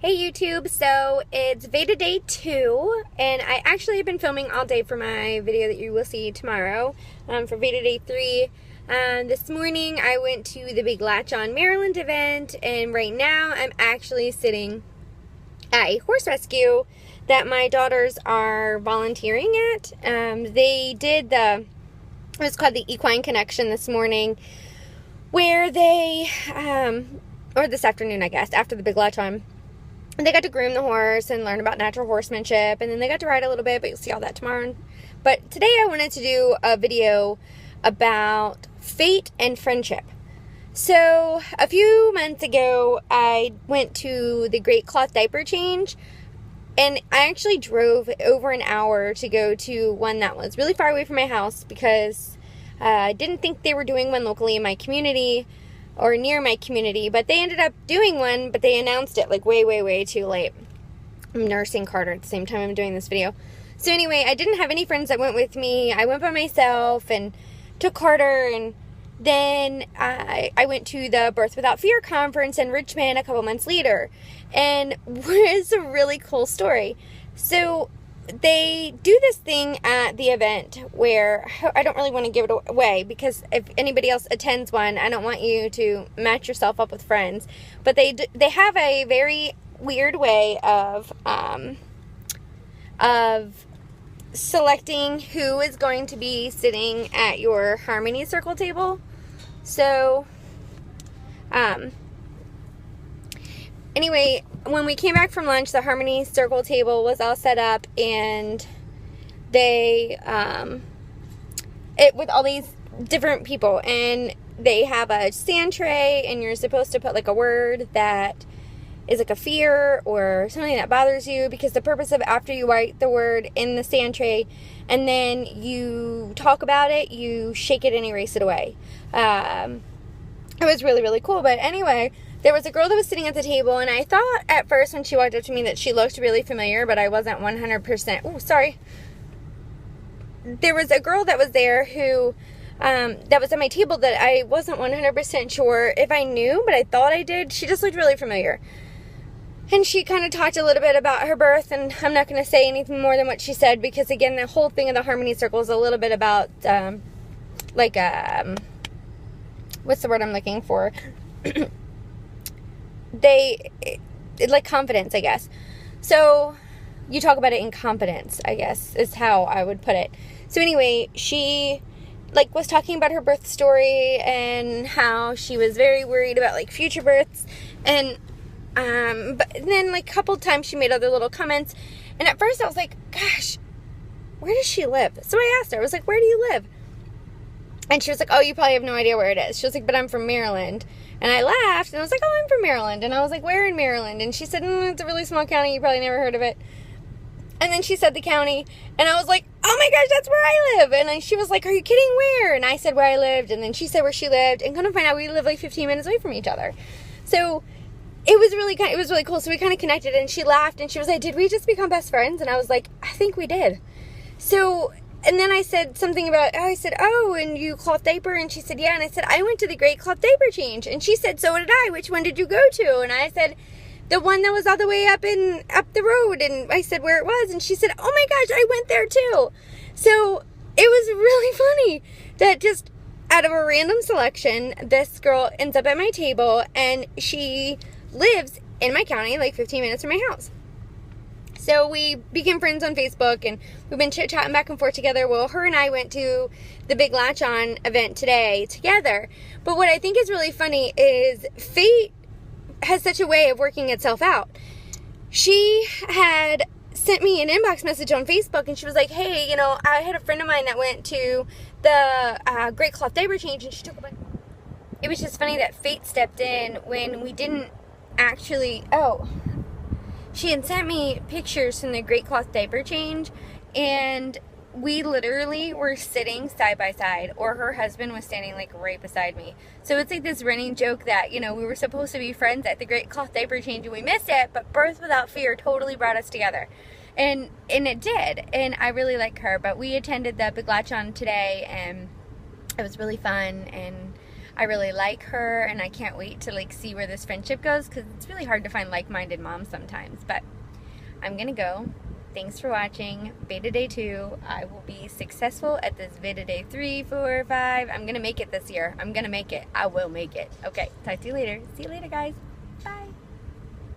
Hey YouTube, so it's VEDA day 2, and I actually have been filming all day for my video that you will see tomorrow for VEDA day 3. This morning I went to the big Latch On Maryland event, and right now I'm actually sitting at a horse rescue that my daughters are volunteering at. They did it was called the Equine Connection this morning, where they, or this afternoon I guess, after the big Latch On. And they got to groom the horse and learn about natural horsemanship, and then they got to ride a little bit, but you'll see all that tomorrow. But today I wanted to do a video about fate and friendship. So a few months ago, I went to the Great Cloth Diaper Change, and I actually drove over an hour to go to one that was really far away from my house because I didn't think they were doing one locally in my community or near my community, but they ended up doing one, but they announced it like way too late. I'm nursing Carter at the same time I'm doing this video. So anyway, I didn't have any friends that went with me. I went by myself and took Carter, and then I went to the Birth Without Fear conference in Richmond a couple months later, and it's a really cool story. So they do this thing at the event where I don't really want to give it away, because if anybody else attends one, I don't want you to match yourself up with friends. But they have a very weird way of selecting who is going to be sitting at your Harmony Circle table. So, anyway, when we came back from lunch, the Harmony Circle table was all set up, and they, with all these different people, and they have a sand tray, and you're supposed to put like a word that is like a fear or something that bothers you, because the purpose of, after you write the word in the sand tray and then you talk about it, you shake it and erase it away. It was really cool. But anyway, there was a girl that was sitting at the table, and I thought at first when she walked up to me that she looked really familiar, but I wasn't 100%. Oh, sorry. There was a girl that was there who, that was at my table that I wasn't 100% sure if I knew, but I thought I did. She just looked really familiar. And she kind of talked a little bit about her birth, and I'm not going to say anything more than what she said, because again, the whole thing of the Harmony Circle is a little bit about, what's the word I'm looking for? Like confidence, I guess. So you talk about it in confidence, I guess, is how I would put it. So anyway, she was talking about her birth story and how she was very worried about future births, and but then a couple times she made other little comments, and at first I was like, gosh, where does she live? So I asked her, I was like, where do you live? And she was like, oh, you probably have no idea where it is. She was like, but I'm from Maryland. And I laughed, and I was like, oh, I'm from Maryland. And I was like, where in Maryland? And she said, it's a really small county. You probably never heard of it. And then she said the county, and I was like, oh my gosh, that's where I live. And she was like, are you kidding, where? And I said where I lived, and then she said where she lived, and come to find out we live 15 minutes away from each other. So it was really cool. So we kind of connected, and she laughed, and she was like, did we just become best friends? And I was like, I think we did. So, and then I said something about, oh, and you cloth diaper? And she said, yeah. And I said, I went to the Great Cloth Diaper Change. And she said, so did I. Which one did you go to? And I said, the one that was all the way up the road. And I said where it was. And she said, oh my gosh, I went there too. So it was really funny that just out of a random selection, this girl ends up at my table, and she lives in my county, 15 minutes from my house. So we became friends on Facebook, and we've been chit-chatting back and forth together. Well, her and I went to the big Latch On event today together. But what I think is really funny is fate has such a way of working itself out. She had sent me an inbox message on Facebook, and she was like, hey, I had a friend of mine that went to the Great Cloth Diaper Change, and she took a bunch. It was just funny that fate stepped in when we didn't actually, she had sent me pictures from the Great Cloth Diaper Change, and we literally were sitting side by side, or her husband was standing right beside me. So it's this running joke that, we were supposed to be friends at the Great Cloth Diaper Change, and we missed it, but Birth Without Fear totally brought us together. And it did, and I really like her. But we attended the big Latch On today, and it was really fun, and I really like her, and I can't wait to like see where this friendship goes, because it's really hard to find like-minded moms sometimes. But I'm gonna go. Thanks for watching VEDA Day 2. I will be successful at this VEDA Day 3, 4, 5. I'm gonna make it this year. I'm gonna make it. I will make it. Okay, talk to you later. See you later, guys.